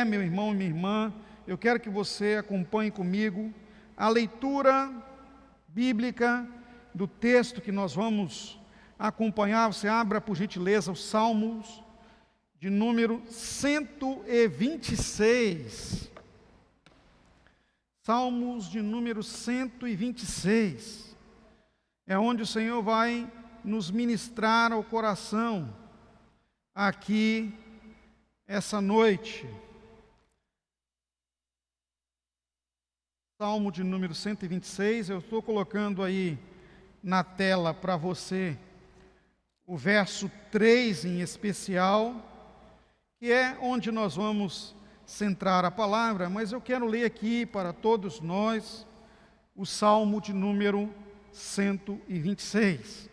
pé, meu irmão e minha irmã, eu quero que você acompanhe comigo a leitura bíblica do texto que nós vamos acompanhar. Você abra, por gentileza, os Salmos de número 126. Salmos de número 126. É onde o Senhor vai nos ministrar ao coração aqui essa noite. Salmo de número 126, eu estou colocando aí na tela para você o verso 3 em especial, que é onde nós vamos centrar a palavra, mas eu quero ler aqui para todos nós o Salmo de número 126.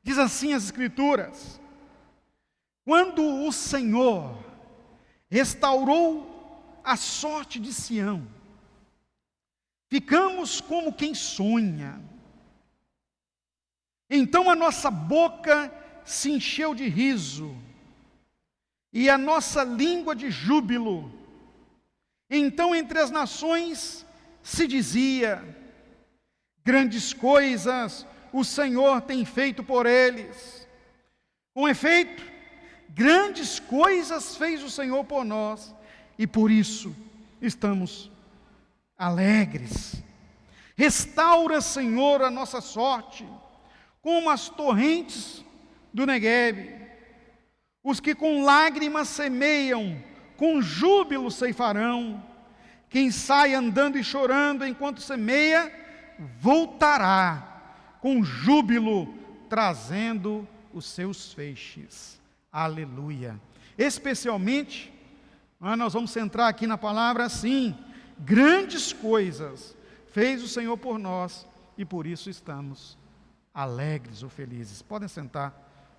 Diz assim as Escrituras: quando o Senhor restaurou a sorte de Sião, ficamos como quem sonha. Então a nossa boca se encheu de riso, e a nossa língua de júbilo. Então entre as nações se dizia: grandes coisas o Senhor tem feito por eles. Com efeito, grandes coisas fez o Senhor por nós, e por isso estamos alegres. Restaura, Senhor, a nossa sorte, como as torrentes do Neguebe. Os que com lágrimas semeiam, com júbilo ceifarão. Quem sai andando e chorando enquanto semeia, voltará com júbilo, trazendo os seus feixes. Aleluia. Especialmente, nós vamos centrar aqui na palavra assim: grandes coisas fez o Senhor por nós, e por isso estamos alegres ou felizes. Podem sentar,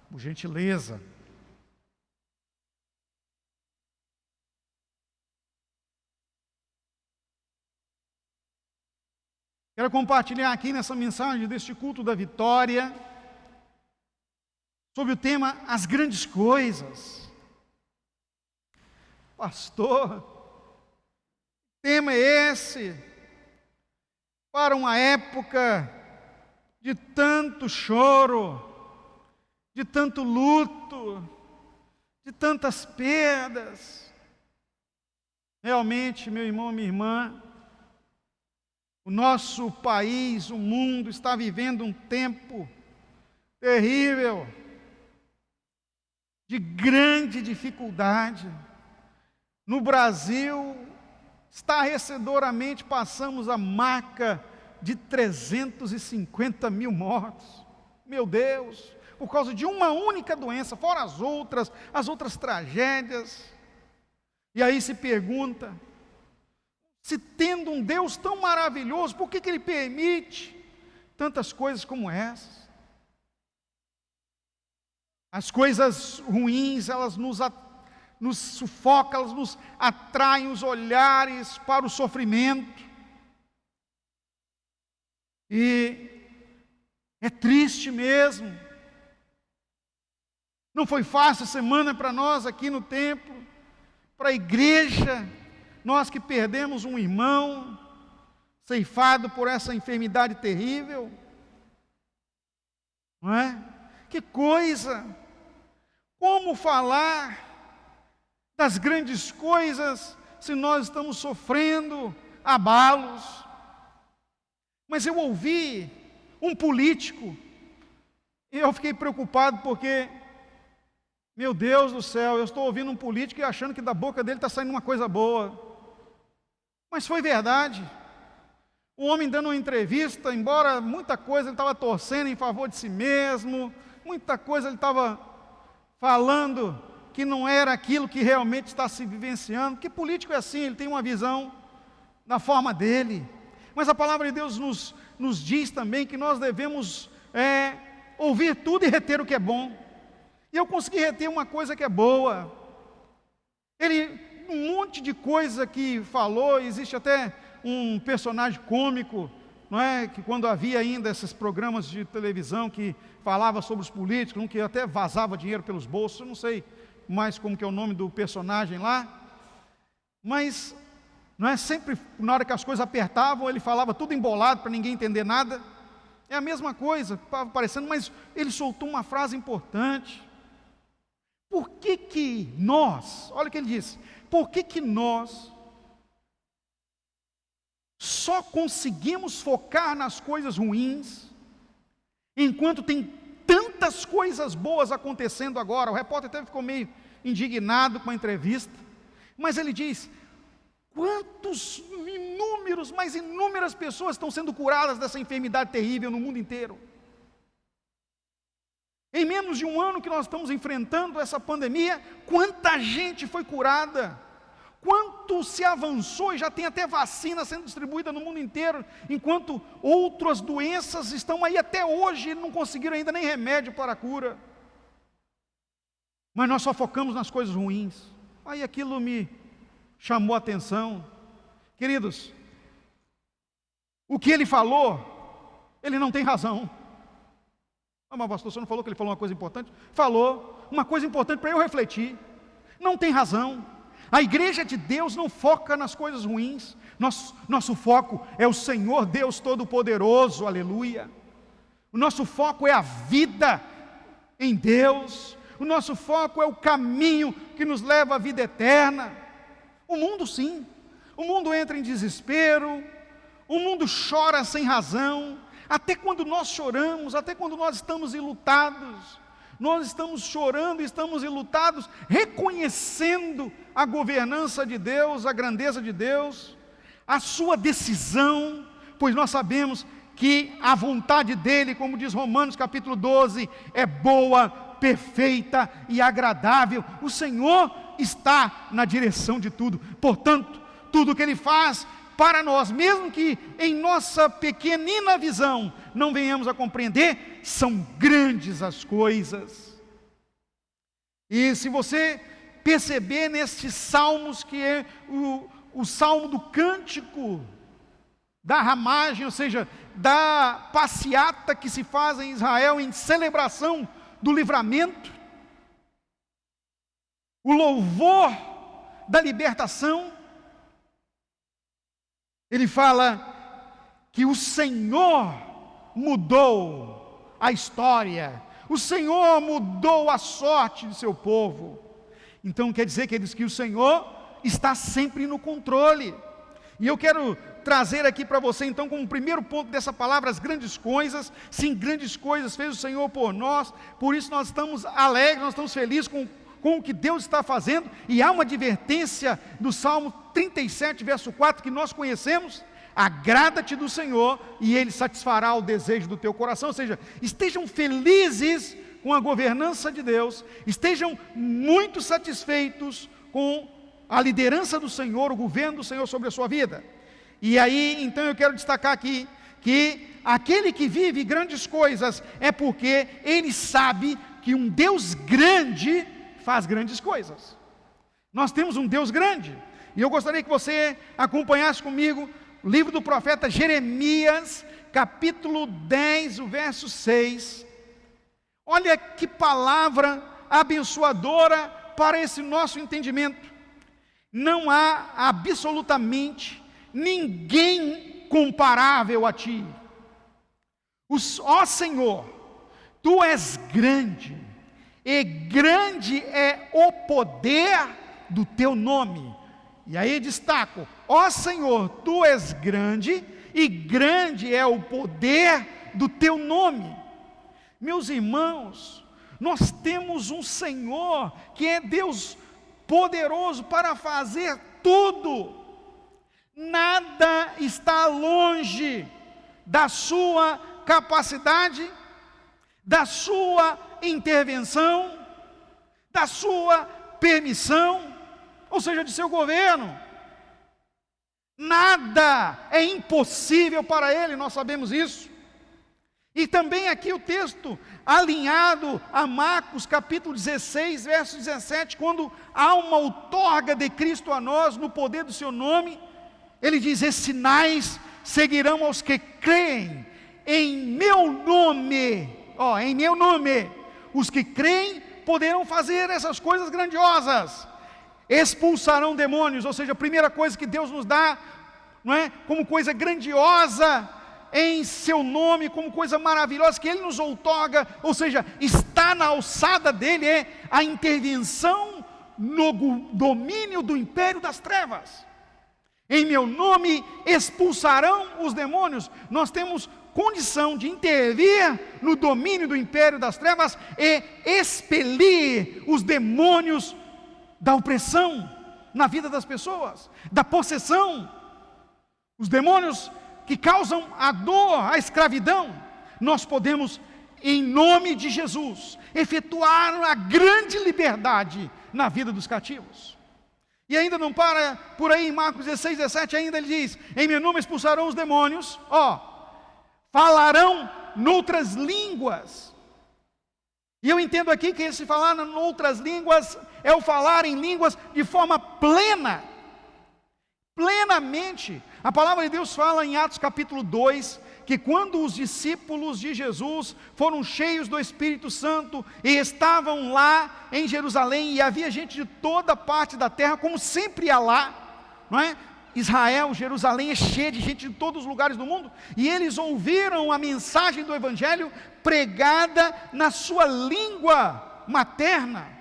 por gentileza. Quero compartilhar aqui nessa mensagem deste culto da vitória sobre o tema as grandes coisas. Pastor, que tema é esse para uma época de tanto choro, de tanto luto, de tantas perdas? Realmente, meu irmão, minha irmã, o nosso país, o mundo está vivendo um tempo terrível, de grande dificuldade. No Brasil, estarrecedoramente passamos a marca de 350 mil mortos. Meu Deus, por causa de uma única doença, fora as outras tragédias. E aí se pergunta, se tendo um Deus tão maravilhoso, por que Ele permite tantas coisas como essas? As coisas ruins, elas nos sufocam, elas nos atraem os olhares para o sofrimento. E é triste mesmo. Não foi fácil a semana para nós aqui no templo, para a igreja. Nós que perdemos um irmão, ceifado por essa enfermidade terrível, não é? Que coisa! Como falar das grandes coisas se nós estamos sofrendo abalos? Mas eu ouvi um político, e eu fiquei preocupado porque, meu Deus do céu, eu estou ouvindo um político e achando que da boca dele está saindo uma coisa boa. Mas foi verdade. O homem dando uma entrevista, embora muita coisa ele estava torcendo em favor de si mesmo, muita coisa ele estava falando que não era aquilo que realmente está se vivenciando, porque político é assim, ele tem uma visão na forma dele. Mas a palavra de Deus nos diz também que nós devemos ouvir tudo e reter o que é bom. E eu consegui reter uma coisa que é boa. Um monte de coisa que falou, existe até um personagem cômico, não é? Que quando havia ainda esses programas de televisão que falava sobre os políticos, um que até vazava dinheiro pelos bolsos, eu não sei mais como que é o nome do personagem lá, mas não é sempre na hora que as coisas apertavam, ele falava tudo embolado para ninguém entender nada. É a mesma coisa, parecendo, mas ele soltou uma frase importante. Por que nós, olha o que ele disse, por que nós só conseguimos focar nas coisas ruins, enquanto tem tantas coisas boas acontecendo agora? O repórter até ficou meio indignado com a entrevista, mas ele diz: quantos inúmeros, mas inúmeras pessoas estão sendo curadas dessa enfermidade terrível no mundo inteiro. Em menos de um ano que nós estamos enfrentando essa pandemia, quanta gente foi curada, quanto se avançou e já tem até vacina sendo distribuída no mundo inteiro, enquanto outras doenças estão aí até hoje e não conseguiram ainda nem remédio para a cura. Mas nós só focamos nas coisas ruins. Aí aquilo me chamou a atenção. Queridos, o que ele falou, ele não tem razão. Mas pastor, você não falou que ele falou uma coisa importante? Falou, uma coisa importante para eu refletir. Não tem razão. A igreja de Deus não foca nas coisas ruins. Nosso foco é o Senhor Deus Todo-Poderoso, aleluia. O nosso foco é a vida em Deus. O nosso foco é o caminho que nos leva à vida eterna. O mundo sim, o mundo entra em desespero, o mundo chora sem razão. Até quando nós choramos, até quando nós estamos enlutados, nós estamos chorando, estamos enlutados, reconhecendo a governança de Deus, a grandeza de Deus, a sua decisão, pois nós sabemos que a vontade dEle, como diz Romanos capítulo 12, é boa, perfeita e agradável. O Senhor está na direção de tudo, portanto, tudo que Ele faz para nós, mesmo que em nossa pequenina visão não venhamos a compreender, são grandes as coisas. E se você perceber nestes salmos, que é o salmo do cântico da ramagem, ou seja, da passeata que se faz em Israel em celebração do livramento, o louvor da libertação, ele fala que o Senhor mudou a história, o Senhor mudou a sorte de seu povo. Então quer dizer, queridos, que o Senhor está sempre no controle. E eu quero trazer aqui para você, então, como primeiro ponto dessa palavra, as grandes coisas. Sim, grandes coisas fez o Senhor por nós, por isso nós estamos alegres, nós estamos felizes com o que Deus está fazendo. E há uma advertência do Salmo 37, verso 4, que nós conhecemos: agrada-te do Senhor e Ele satisfará o desejo do teu coração. Ou seja, estejam felizes com a governança de Deus, estejam muito satisfeitos com a liderança do Senhor, o governo do Senhor sobre a sua vida. E aí, então, eu quero destacar aqui, que aquele que vive grandes coisas, é porque ele sabe que um Deus grande faz grandes coisas. Nós temos um Deus grande, e eu gostaria que você acompanhasse comigo o livro do profeta Jeremias, capítulo 10, o verso 6. Olha que palavra abençoadora para esse nosso entendimento. Não há absolutamente ninguém comparável a ti. Ó Senhor, tu és grande, e grande é o poder do teu nome. E aí destaco: ó Senhor, tu és grande, e grande é o poder do teu nome. Meus irmãos, nós temos um Senhor que é Deus poderoso para fazer tudo. Nada está longe da sua capacidade, da sua intervenção, da sua permissão, ou seja, de seu governo. Nada é impossível para Ele, nós sabemos isso. E também aqui o texto alinhado a Marcos capítulo 16, verso 17, quando há uma outorga de Cristo a nós no poder do seu nome, ele diz: esses sinais seguirão aos que creem em meu nome. Em meu nome, os que creem poderão fazer essas coisas grandiosas. expulsarão demônios. Ou seja, a primeira coisa que Deus nos dá, não é, como coisa grandiosa em seu nome, como coisa maravilhosa que Ele nos outorga, ou seja, está na alçada dEle, é a intervenção no domínio do império das trevas. Em meu nome expulsarão os demônios. Nós temos condição de intervir no domínio do império das trevas e expelir os demônios da opressão na vida das pessoas, da possessão, os demônios que causam a dor, a escravidão. Nós podemos, em nome de Jesus, efetuar a grande liberdade na vida dos cativos. E ainda não para por aí, em Marcos 16, 17, ainda ele diz: em meu nome expulsarão os demônios, falarão noutras línguas. E eu entendo aqui que esse falar em outras línguas é o falar em línguas de forma plena, plenamente. A palavra de Deus fala em Atos capítulo 2, que quando os discípulos de Jesus foram cheios do Espírito Santo e estavam lá em Jerusalém, e havia gente de toda parte da terra, como sempre há lá, não é? Israel, Jerusalém é cheia de gente de todos os lugares do mundo, e eles ouviram a mensagem do Evangelho pregada na sua língua materna.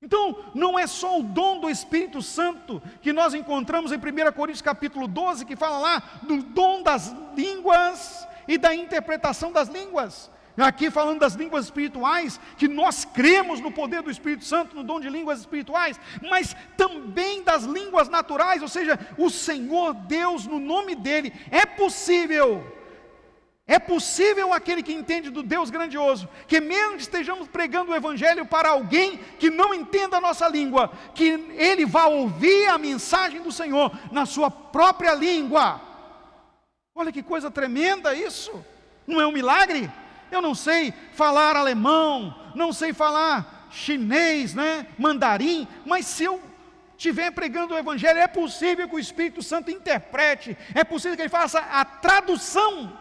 Então, não é só o dom do Espírito Santo que nós encontramos em 1 Coríntios capítulo 12, que fala lá do dom das línguas e da interpretação das línguas. Aqui falando das línguas espirituais, que nós cremos no poder do Espírito Santo, no dom de línguas espirituais, mas também das línguas naturais, ou seja, o Senhor Deus, no nome dEle, é possível aquele que entende do Deus grandioso, que mesmo que estejamos pregando o Evangelho para alguém que não entenda a nossa língua, que ele vá ouvir a mensagem do Senhor na sua própria língua. Olha que coisa tremenda isso, não é um milagre? Eu não sei falar alemão, não sei falar chinês, mandarim, mas se eu estiver pregando o Evangelho, é possível que o Espírito Santo interprete, é possível que ele faça a tradução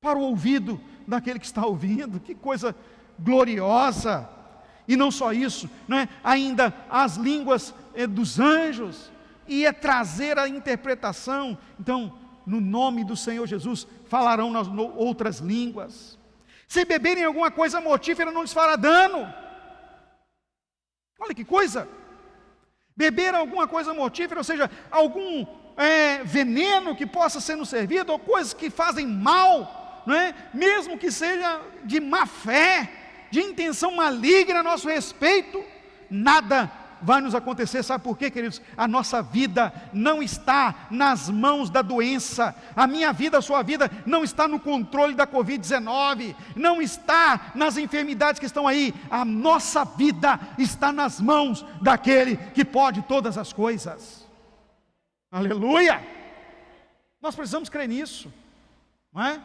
para o ouvido daquele que está ouvindo. Que coisa gloriosa! E não só isso, ainda as línguas dos anjos, e é trazer a interpretação. Então, no nome do Senhor Jesus, falarão nas outras línguas. Se beberem alguma coisa mortífera, não lhes fará dano. Olha que coisa! Beber alguma coisa mortífera, ou seja, algum veneno que possa ser nos servido, ou coisas que fazem mal, mesmo que seja de má fé, de intenção maligna a nosso respeito, nada vai nos acontecer. Sabe por quê, queridos? A nossa vida não está nas mãos da doença, a minha vida, a sua vida não está no controle da Covid-19, não está nas enfermidades que estão aí. A nossa vida está nas mãos daquele que pode todas as coisas. Aleluia! Nós precisamos crer nisso, não é?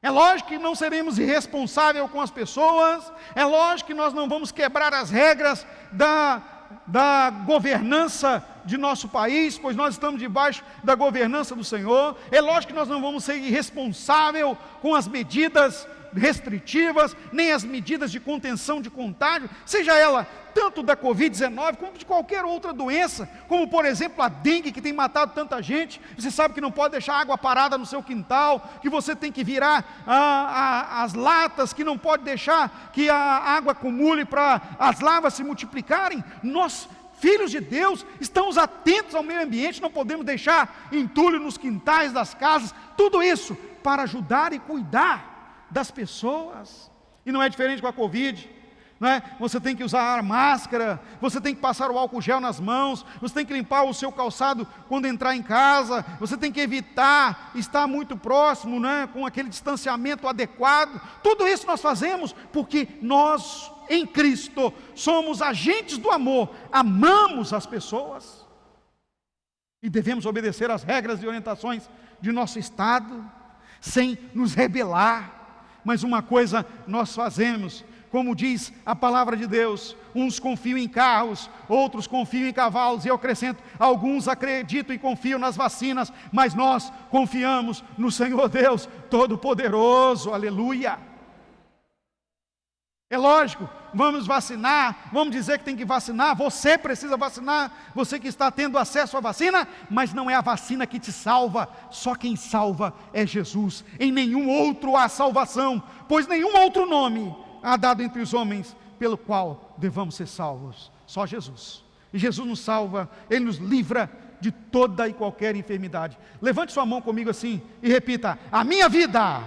É lógico que não seremos irresponsáveis com as pessoas, é lógico que nós não vamos quebrar as regras da governança de nosso país, pois nós estamos debaixo da governança do Senhor. É lógico que nós não vamos ser irresponsáveis com as medidas restritivas, nem as medidas de contenção de contágio, seja ela tanto da Covid-19 como de qualquer outra doença, como por exemplo a dengue, que tem matado tanta gente. Você sabe que não pode deixar água parada no seu quintal, que você tem que virar as latas, que não pode deixar que a água acumule para as larvas se multiplicarem. Nós, filhos de Deus, estamos atentos ao meio ambiente, não podemos deixar entulho nos quintais das casas, tudo isso para ajudar e cuidar das pessoas. E não é diferente com a Covid, você tem que usar máscara, você tem que passar o álcool gel nas mãos, você tem que limpar o seu calçado quando entrar em casa, você tem que evitar estar muito próximo, com aquele distanciamento adequado. Tudo isso nós fazemos porque nós, em Cristo, somos agentes do amor, amamos as pessoas e devemos obedecer às regras e orientações de nosso Estado, sem nos rebelar. Mas uma coisa nós fazemos, como diz a palavra de Deus: uns confiam em carros, outros confiam em cavalos, e eu acrescento, alguns acreditam e confiam nas vacinas, mas nós confiamos no Senhor Deus Todo-Poderoso. Aleluia! É lógico vamos vacinar, vamos dizer que tem que vacinar, você precisa vacinar, você que está tendo acesso à vacina, mas não é a vacina que te salva, só quem salva é Jesus. Em nenhum outro há salvação, pois nenhum outro nome há dado entre os homens pelo qual devamos ser salvos, só Jesus. E Jesus nos salva, Ele nos livra de toda e qualquer enfermidade. Levante sua mão comigo assim e repita: a minha vida,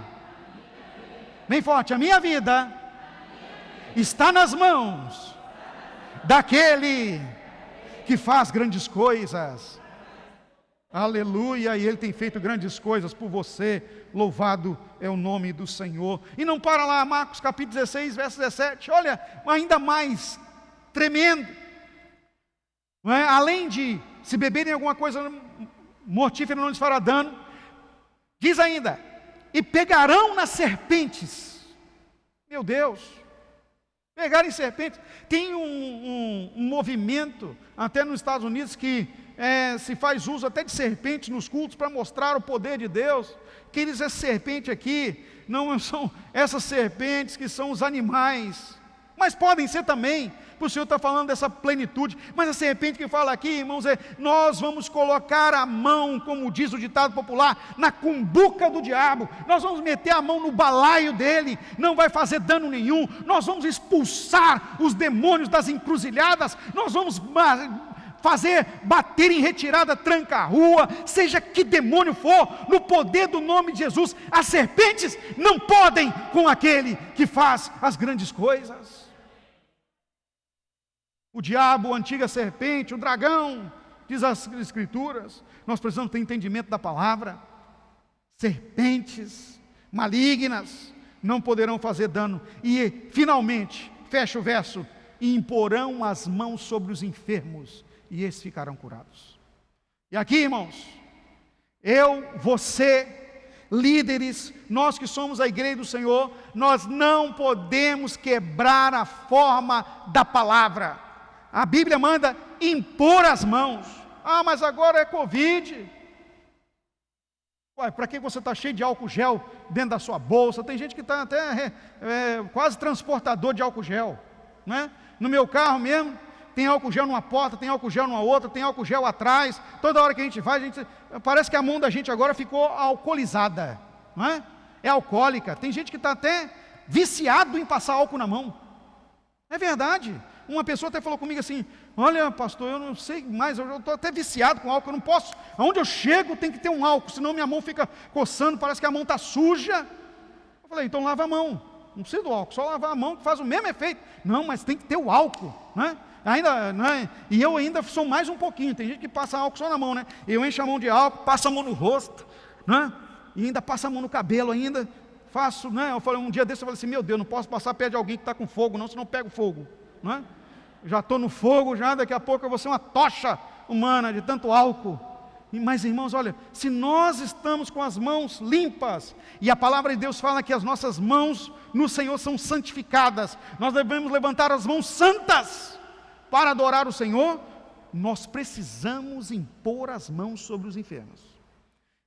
bem forte, a minha vida está nas mãos daquele que faz grandes coisas. Aleluia, e Ele tem feito grandes coisas por você, louvado é o nome do Senhor. E não para lá, Marcos capítulo 16, verso 17, olha, ainda mais tremendo, não é? Além de se beberem alguma coisa mortífera não lhes fará dano, diz ainda, e pegarão nas serpentes. Meu Deus, pegarem serpentes. Tem um movimento até nos Estados Unidos que se faz uso até de serpentes nos cultos para mostrar o poder de Deus. Que eles, essa serpente aqui não são essas serpentes que são os animais, mas podem ser também, porque o Senhor está falando dessa plenitude. Mas a serpente que fala aqui, irmãos, nós vamos colocar a mão, como diz o ditado popular, na cumbuca do diabo. Nós vamos meter a mão no balaio dele, não vai fazer dano nenhum. Nós vamos expulsar os demônios das encruzilhadas, nós vamos fazer bater em retirada, tranca a rua, seja que demônio for, no poder do nome de Jesus. As serpentes não podem com aquele que faz as grandes coisas. O diabo, a antiga serpente, o dragão, diz as Escrituras, nós precisamos ter entendimento da palavra. Serpentes malignas não poderão fazer dano. E finalmente, fecha o verso, e imporão as mãos sobre os enfermos, e esses ficarão curados. E aqui, irmãos, eu, você, líderes, nós que somos a igreja do Senhor, nós não podemos quebrar a forma da palavra. A Bíblia manda impor as mãos. Ah, mas agora é Covid. Ué, para que você está cheio de álcool gel dentro da sua bolsa? Tem gente que está até quase transportador de álcool gel, né? No meu carro mesmo, tem álcool gel numa porta, tem álcool gel numa outra, tem álcool gel atrás. Toda hora que a gente vai, parece que a mão da gente agora ficou alcoolizada, não é? É alcoólica. Tem gente que está até viciado em passar álcool na mão. É verdade. Uma pessoa até falou comigo assim: olha, pastor, eu não sei mais, eu estou até viciado com álcool, eu não posso, aonde eu chego tem que ter um álcool, senão minha mão fica coçando, parece que a mão está suja. Eu falei: então lava a mão, não precisa do álcool, só lavar a mão que faz o mesmo efeito. Não, mas tem que ter o álcool, né? Ainda, né? E eu ainda sou mais um pouquinho, tem gente que passa álcool só na mão, né? Eu encho a mão de álcool, passo a mão no rosto, né? E ainda passo a mão no cabelo ainda, faço, né? Eu falei, um dia desse eu falei assim: meu Deus, não posso passar perto de alguém que está com fogo não, senão eu pego fogo, né? Já estou no fogo, já daqui a pouco eu vou ser uma tocha humana de tanto álcool. Mas irmãos, olha, se nós estamos com as mãos limpas, e a palavra de Deus fala que as nossas mãos no Senhor são santificadas, nós devemos levantar as mãos santas para adorar o Senhor, nós precisamos impor as mãos sobre os enfermos.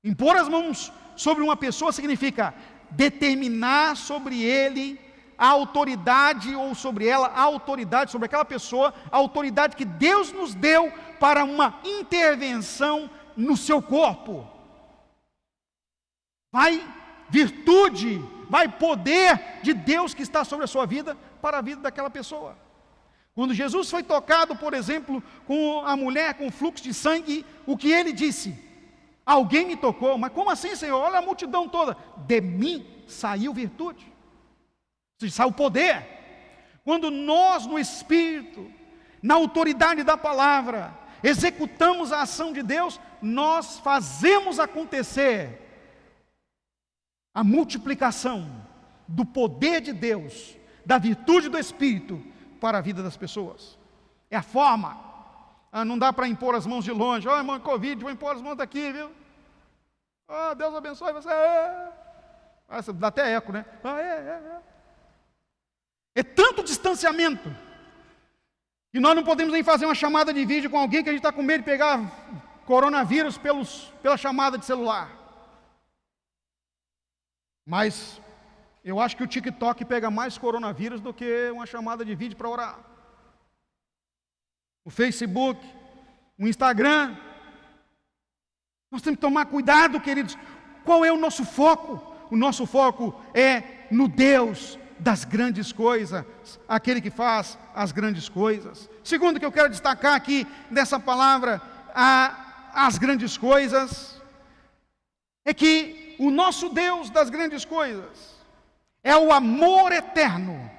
Impor as mãos sobre uma pessoa significa determinar sobre ele a autoridade, ou sobre ela, a autoridade sobre aquela pessoa, a autoridade que Deus nos deu para uma intervenção no seu corpo. Vai virtude, vai poder de Deus que está sobre a sua vida, para a vida daquela pessoa. Quando Jesus foi tocado, por exemplo, com a mulher com fluxo de sangue, o que ele disse? Alguém me tocou. Mas como assim, Senhor? Olha a multidão toda. De mim saiu virtude. Saiu poder. Quando nós no Espírito, na autoridade da palavra, executamos a ação de Deus, nós fazemos acontecer a multiplicação do poder de Deus, da virtude do Espírito para a vida das pessoas. É a forma. Não dá para impor as mãos de longe. Ó, irmão, Covid, vou impor as mãos daqui, viu? Deus abençoe você. Dá até eco, né? É tanto distanciamento que nós não podemos nem fazer uma chamada de vídeo com alguém que a gente está com medo de pegar coronavírus pela chamada de celular. Mas Eu acho que o TikTok pega mais coronavírus do que uma chamada de vídeo para orar. O Facebook, o Instagram. Nós temos que tomar cuidado, queridos. Qual é o nosso foco? O nosso foco é no Deus das grandes coisas, aquele que faz as grandes coisas. Segundo que eu quero destacar aqui nessa palavra, as grandes coisas, é que o nosso Deus das grandes coisas é o amor eterno.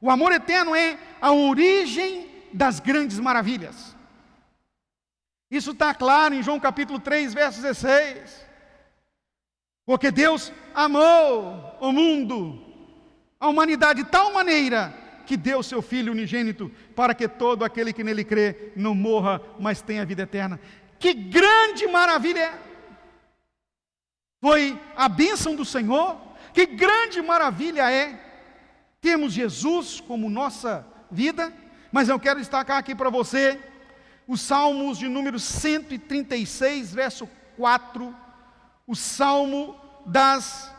O amor eterno é a origem das grandes maravilhas. Isso está claro em João capítulo 3, verso 16. Porque Deus amou o mundo, a humanidade de tal maneira que deu seu Filho unigênito para que todo aquele que nele crê não morra, mas tenha vida eterna. Que grande maravilha foi a bênção do Senhor. Que grande maravilha é termos Jesus como nossa vida. Mas eu quero destacar aqui para você os Salmos de número 136, verso 4, o Salmo das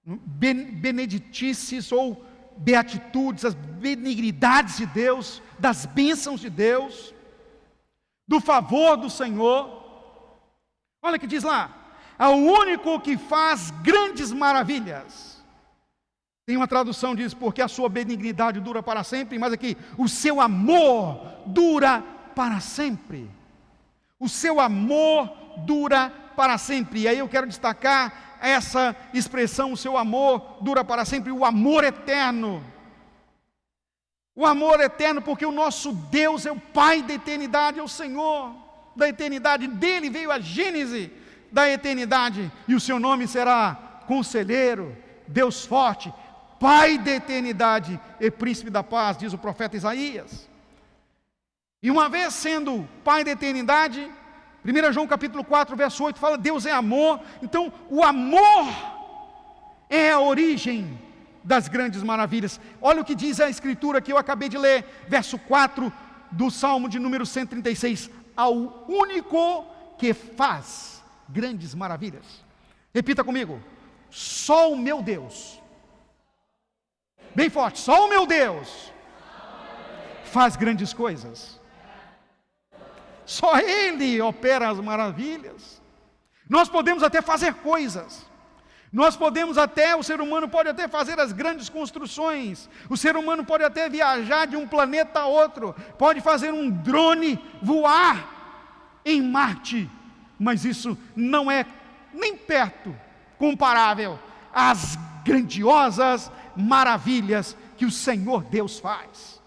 beneditices ou beatitudes, as benignidades de Deus, das bênçãos de Deus, do favor do Senhor. Olha o que diz lá: ao único que faz grandes maravilhas. Tem uma tradução que diz, porque a sua benignidade dura para sempre, mas aqui, o seu amor dura para sempre. O seu amor dura para sempre. E aí eu quero destacar essa expressão, o seu amor dura para sempre, o amor eterno. O amor eterno, porque o nosso Deus é o Pai da eternidade, é o Senhor da eternidade. Dele veio a gênese da eternidade, e o seu nome será Conselheiro, Deus Forte, Pai da eternidade e Príncipe da paz, diz o profeta Isaías. E uma vez sendo Pai da eternidade, 1 João capítulo 4, verso 8, fala Deus é amor. Então o amor é a origem das grandes maravilhas. Olha o que diz a escritura que eu acabei de ler, verso 4 do Salmo de número 136, ao único que faz grandes maravilhas. Repita comigo: só o meu Deus, bem forte, só o meu Deus faz grandes coisas. Só Ele opera as maravilhas. Nós podemos até fazer coisas, nós podemos até, o ser humano pode até fazer as grandes construções, o ser humano pode até viajar de um planeta a outro, pode fazer um drone voar em Marte, mas isso não é nem perto comparável às grandiosas maravilhas que o Senhor Deus faz.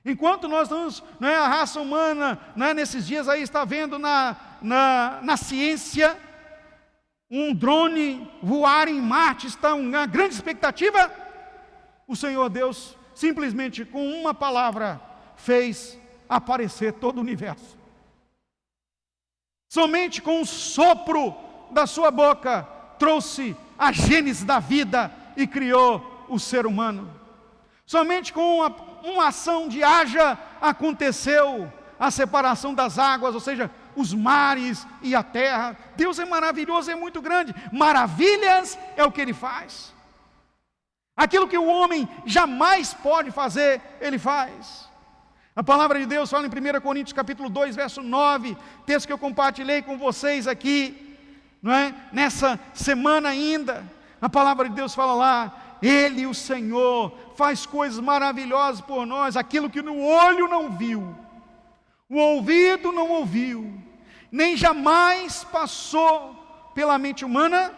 Enquanto nós estamos, a raça humana, nesses dias aí está vendo na ciência um drone voar em Marte, está uma grande expectativa, o Senhor Deus simplesmente com uma palavra fez aparecer todo o universo. Somente com o sopro da sua boca trouxe a gênese da vida e criou o ser humano. Somente com uma ação de haja aconteceu a separação das águas, ou seja, os mares e a terra. Deus é maravilhoso, é muito grande. Maravilhas é o que Ele faz. Aquilo que o homem jamais pode fazer, Ele faz. A palavra de Deus fala em 1 Coríntios capítulo 2, verso 9, texto que eu compartilhei com vocês aqui, nessa semana ainda. A palavra de Deus fala lá: Ele, o Senhor, faz coisas maravilhosas por nós, aquilo que no olho não viu, o ouvido não ouviu, nem jamais passou pela mente humana,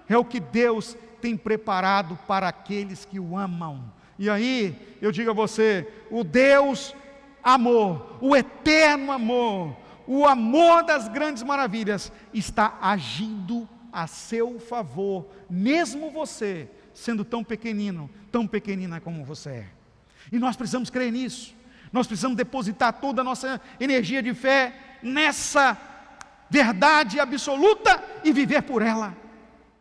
é o que Deus tem preparado para aqueles que o amam. E aí, eu digo a você, o Deus amor, o eterno amor, o amor das grandes maravilhas, está agindo a seu favor, mesmo você sendo tão pequenino, tão pequenina como você é. E nós precisamos crer nisso. Nós precisamos depositar toda a nossa energia de fé nessa verdade absoluta e viver por ela.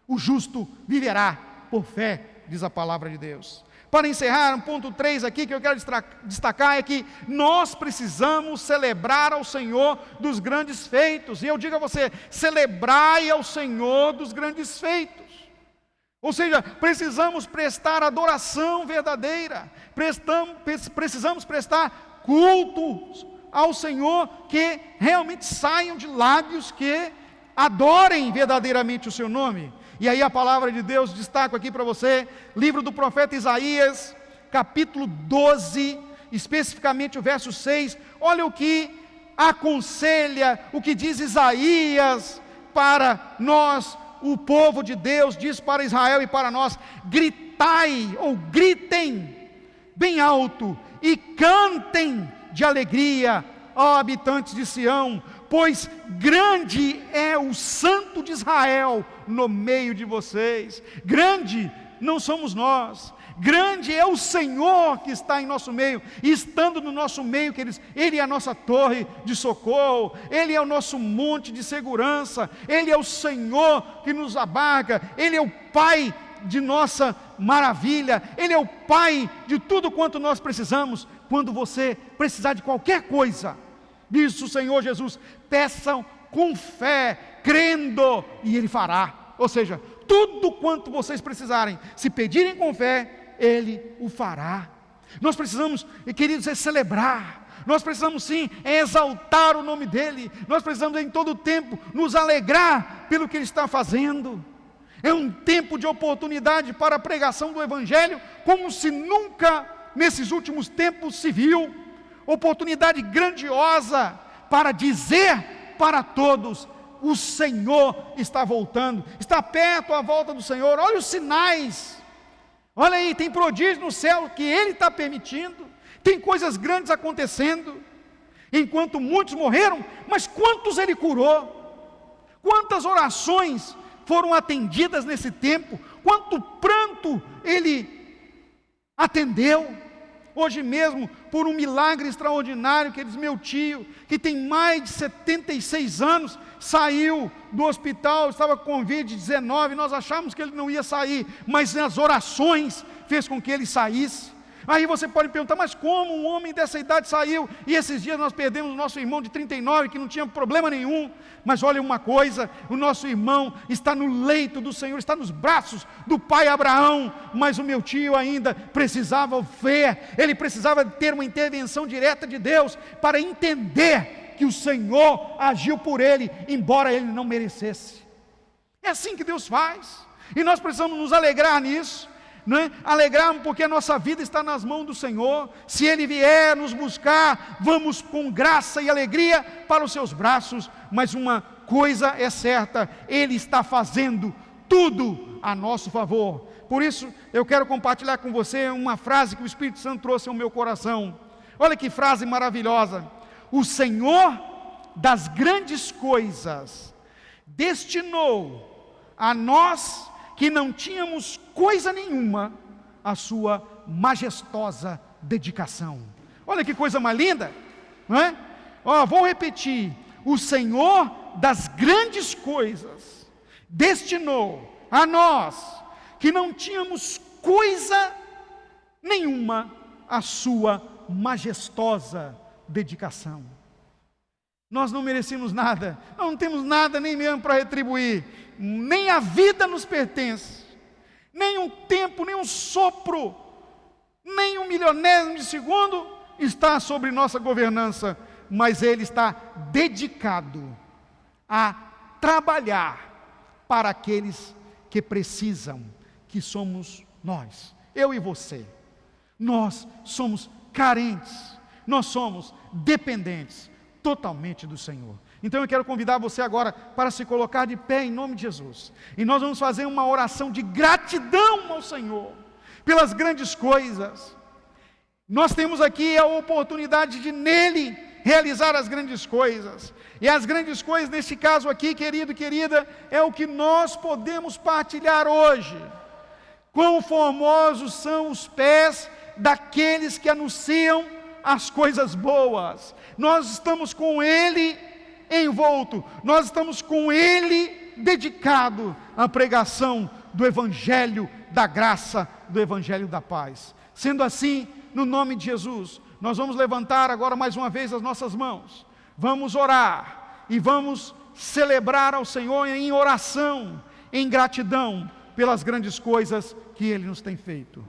O justo viverá por fé, diz a palavra de Deus. Para encerrar, um ponto 3 aqui que eu quero destacar é que nós precisamos celebrar ao Senhor dos grandes feitos. E eu digo a você, celebrai ao Senhor dos grandes feitos. Ou seja, precisamos prestar adoração verdadeira, precisamos prestar culto ao Senhor, que realmente saiam de lábios que adorem verdadeiramente o seu nome. E aí a palavra de Deus, destaco aqui para você, livro do profeta Isaías, capítulo 12, especificamente o verso 6, olha o que aconselha, o que diz Isaías para nós, o povo de Deus, diz para Israel e para nós: gritai, ou gritem bem alto, e cantem de alegria, ó habitantes de Sião, pois grande é o Santo de Israel no meio de vocês. Grande não somos nós, grande é o Senhor que está em nosso meio, e estando no nosso meio, queridos, Ele é a nossa torre de socorro, Ele é o nosso monte de segurança, Ele é o Senhor que nos abarca, Ele é o Pai de nossa maravilha, Ele é o Pai de tudo quanto nós precisamos. Quando você precisar de qualquer coisa, diz o Senhor Jesus, peçam com fé, crendo, e Ele fará. Ou seja, tudo quanto vocês precisarem, se pedirem com fé, Ele o fará. Nós precisamos, queridos, celebrar, nós precisamos sim exaltar o nome dEle, nós precisamos em todo o tempo nos alegrar pelo que Ele está fazendo. É um tempo de oportunidade para a pregação do Evangelho, como se nunca nesses últimos tempos se viu. Oportunidade grandiosa para dizer para todos: o Senhor está voltando, está perto a volta do Senhor. Olha os sinais, olha aí, tem prodígio no céu que Ele está permitindo, tem coisas grandes acontecendo. Enquanto muitos morreram, mas quantos Ele curou? Quantas orações foram atendidas nesse tempo? Quanto pranto Ele atendeu? Hoje mesmo, por um milagre extraordinário, que meu tio, que tem mais de 76 anos, saiu do hospital, estava com Covid-19, nós achamos que ele não ia sair, mas as orações fez com que ele saísse. Aí você pode perguntar, mas como um homem dessa idade saiu? E esses dias nós perdemos o nosso irmão de 39, que não tinha problema nenhum. Mas olha uma coisa, o nosso irmão está no leito do Senhor, está nos braços do pai Abraão, mas o meu tio ainda precisava ver, ele precisava ter uma intervenção direta de Deus, para entender que o Senhor agiu por ele, embora ele não merecesse. É assim que Deus faz, e nós precisamos nos alegrar nisso. Não é? Alegrarmos porque a nossa vida está nas mãos do Senhor. Se Ele vier nos buscar, vamos com graça e alegria para os seus braços. Mas uma coisa é certa, Ele está fazendo tudo a nosso favor. Por isso eu quero compartilhar com você uma frase que o Espírito Santo trouxe ao meu coração. Olha que frase maravilhosa: o Senhor das grandes coisas destinou a nós, que não tínhamos coisa nenhuma, a sua majestosa dedicação. Olha que coisa mais linda, não é? Vou repetir: o Senhor das grandes coisas destinou a nós, que não tínhamos coisa nenhuma, a sua majestosa dedicação. Nós não merecemos nada, não temos nada nem mesmo para retribuir, nem a vida nos pertence, nem um tempo, nem um sopro, nem um milionésimo de segundo está sobre nossa governança, mas Ele está dedicado a trabalhar para aqueles que precisam, que somos nós, eu e você. Nós somos carentes, nós somos dependentes totalmente do Senhor. Então eu quero convidar você agora para se colocar de pé em nome de Jesus, e nós vamos fazer uma oração de gratidão ao Senhor pelas grandes coisas. Nós temos aqui a oportunidade de nele realizar as grandes coisas, e as grandes coisas nesse caso aqui, querido e querida, é o que nós podemos partilhar hoje. Quão formosos são os pés daqueles que anunciam as coisas boas. Nós estamos com Ele envolto, nós estamos com Ele dedicado à pregação do Evangelho da graça, do Evangelho da paz. Sendo assim, no nome de Jesus, nós vamos levantar agora mais uma vez as nossas mãos, vamos orar e vamos celebrar ao Senhor em oração, em gratidão, pelas grandes coisas que Ele nos tem feito.